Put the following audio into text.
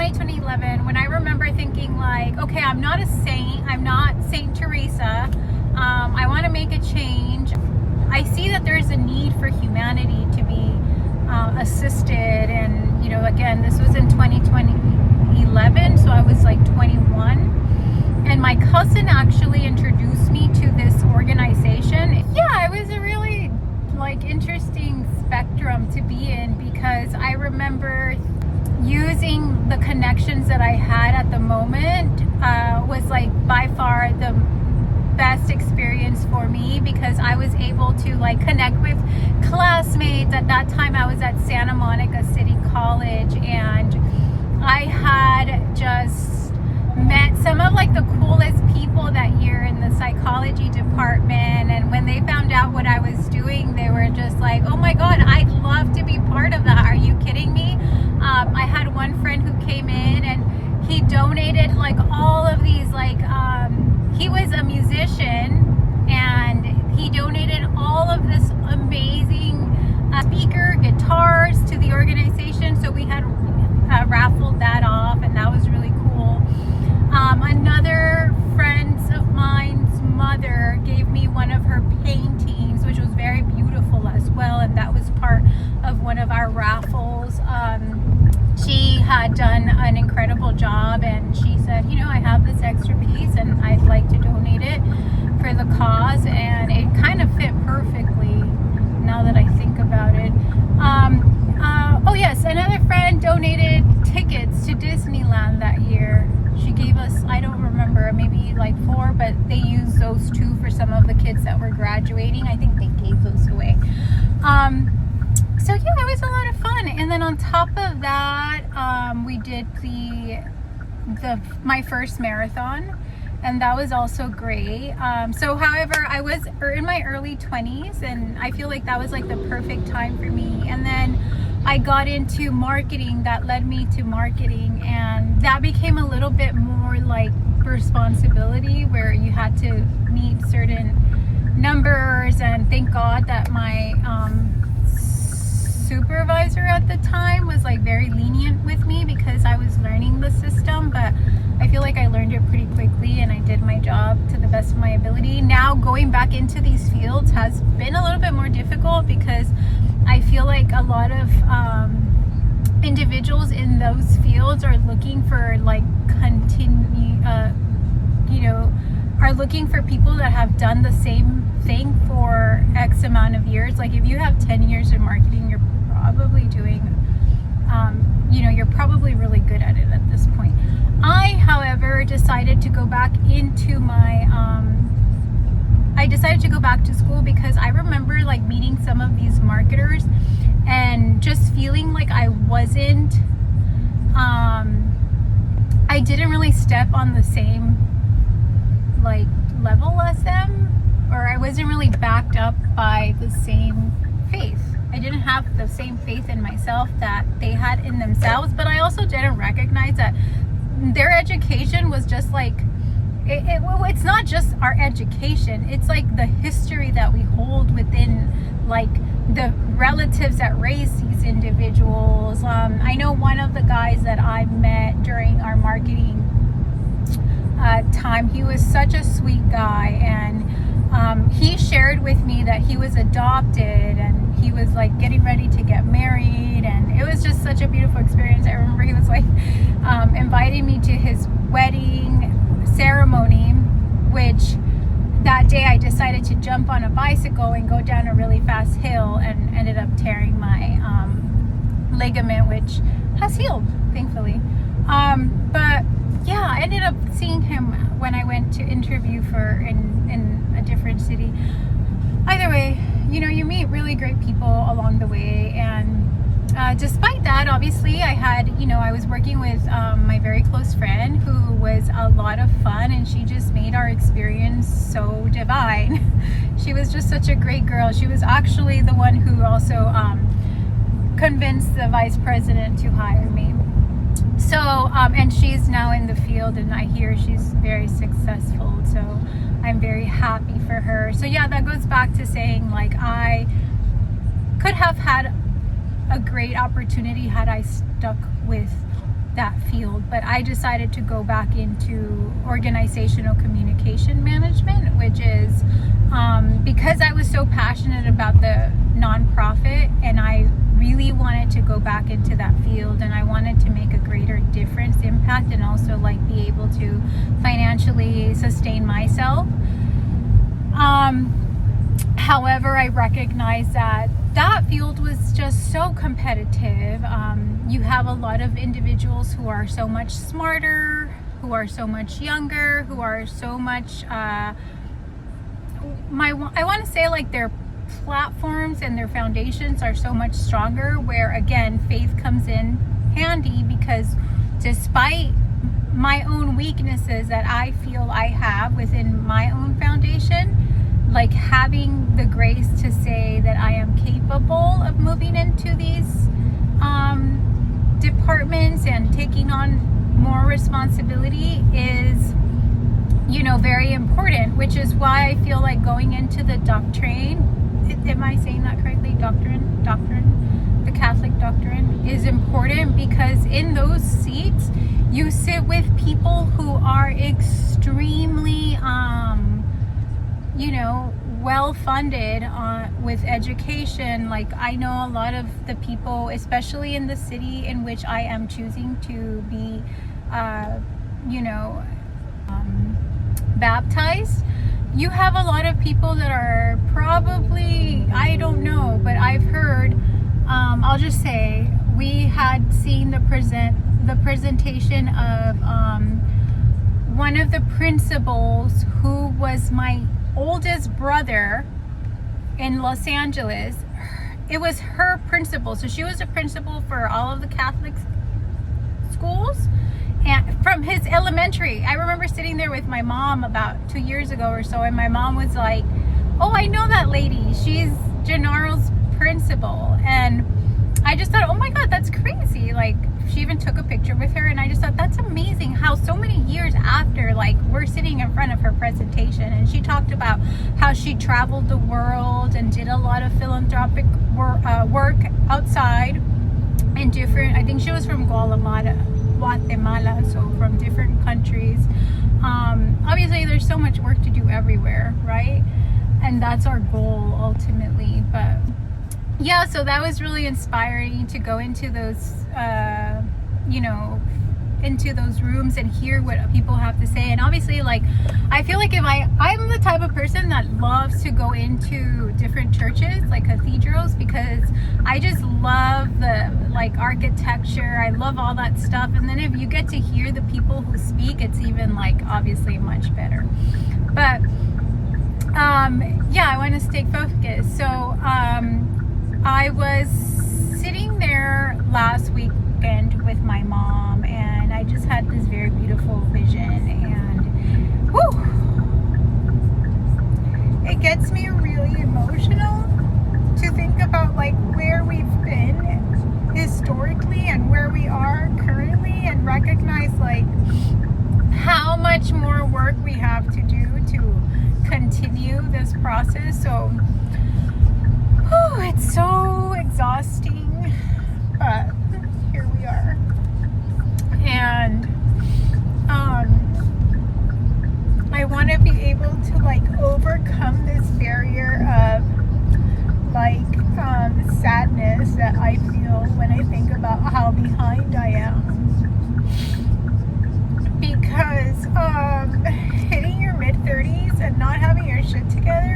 2011, when I remember thinking like, okay, I'm not a saint, I'm not Saint Teresa, I want to make a change. I see that there's a need for humanity to be assisted, and you know, again, this was in 2011, so I was like 21, and my cousin actually introduced me to this organization. Yeah, it was a really like interesting spectrum to be in, because I remember using the connections that I had at the moment was like by far the best experience for me, because I was able to like connect with classmates. At that time I was at Santa Monica City College, and I had just met some of like the coolest people that year in the psychology department, and when they found out what I was doing, they were just like, oh my god, I'd love to be part of that, are you kidding me? I had one friend who came in and he donated like all of these like he was a musician, and he donated all of this amazing speaker guitars to the organization, so we had raffled that off, and that was really cool. Another friend of mine's mother gave me one of her paintings, which was very beautiful as well, and that was part of one of our raffles. She had done an incredible job, and she said, you know, I have this extra piece and I'd like to donate it for the cause, and it kind of fit perfectly now that I think about it. Oh yes, another friend donated tickets to Disneyland that year. She gave us, I don't remember, maybe like 4, but they used those 2 for some of the kids that were graduating. I think they gave those away. So yeah, it was a lot of fun. And then on top of that, we did my first marathon, and that was also great. So however, I was in my early 20s, and I feel like that was like the perfect time for me. And then I got into marketing. That led me to marketing, and that became a little bit more like responsibility, where you had to meet certain numbers, and thank God that my supervisor at the time was like very lenient with me, because I was learning the system, but I feel like I learned it pretty quickly and I did my job to the best of my ability. Now going back into these fields has been a little bit more difficult, because I feel like a lot of individuals in those fields are looking for like are looking for people that have done the same thing for X amount of years. Like if you have 10 years in marketing, you're probably doing, you're probably really good at it at this point. I, however, decided to go back into my, I decided to go back to school, because I remember like meeting some of these marketers and just feeling like I wasn't, I didn't really step on the same like level as them, or I wasn't really backed up by the same faith. I didn't have the same faith in myself that they had in themselves, but I also didn't recognize that their education was just like, it's not just our education, it's like the history that we hold within like the relatives that raised these individuals. I know one of the guys that I met during our marketing time, he was such a sweet guy, and he shared with me that he was adopted, and he was like getting ready to get married, and it was just such a beautiful experience. I remember he was like inviting me to his wedding ceremony, which that day I decided to jump on a bicycle and go down a really fast hill, and ended up tearing my ligament, which has healed, thankfully. But yeah, I ended up seeing him when I went to interview in a different city. Either way, you meet really great people along the way, and despite that, obviously I was working with my very close friend, who was a lot of fun, and she just made our experience so divine. She was just such a great girl. She was actually the one who also convinced the vice president to hire me. So, and she's now in the field, and I hear she's very successful. So I'm very happy for her. So yeah, that goes back to saying like I could have had a great opportunity had I stuck with that field, but I decided to go back into organizational communication management, which is because I was so passionate about the nonprofit, and I really wanted to go back into that field, and I wanted to make a greater difference, impact, and also like be able to financially sustain myself. However, I recognize that field was just so competitive. You have a lot of individuals who are so much smarter, who are so much younger, who are so much I want to say like their platforms and their foundations are so much stronger, where again faith comes in handy, because despite my own weaknesses that I feel I have within my own foundation, like having the grace to say that I am capable of moving into these departments and taking on more responsibility is, you know, very important, which is why I feel like going into the doctrine, am I saying that correctly? Doctrine, the Catholic doctrine is important, because in those seats you sit with people who are extremely you know, well funded with education. Like I know a lot of the people, especially in the city in which I am choosing to be you know, baptized, you have a lot of people that are probably, I don't know, but I've heard, I'll just say, we had seen the presentation of one of the principals who was my oldest brother in Los Angeles. It was her principal, so she was a principal for all of the Catholic schools, and from his elementary. I remember sitting there with my mom about 2 years ago or so, and my mom was like, oh, I know that lady, she's Gennaro's principal. And I just thought, oh my god, that's crazy. Like she even took a picture with her, and I just thought that's amazing how so many years after, like we're sitting in front of her presentation, and she talked about how she traveled the world and did a lot of philanthropic work outside in different, I think she was from Guatemala, so from different countries. Obviously there's so much work to do everywhere, right? And that's our goal ultimately. But yeah, so that was really inspiring to go into those you know, into those rooms and hear what people have to say. And obviously, like, I feel like if I'm the type of person that loves to go into different churches, like cathedrals, because I just love the like architecture, I love all that stuff. And then if you get to hear the people who speak, it's even like obviously much better. But yeah, I want to stay focused. So I was sitting there last weekend with my mom, and I just had this very beautiful vision, and whew, it gets me really emotional to think about like where we've been historically and where we are currently, and recognize like how much more work we have to do to continue this process. So whew, it's so exhausting, but here we are. And I want to be able to like overcome this barrier of like sadness that I feel when I think about how behind I am, because hitting your mid-30s and not having your shit together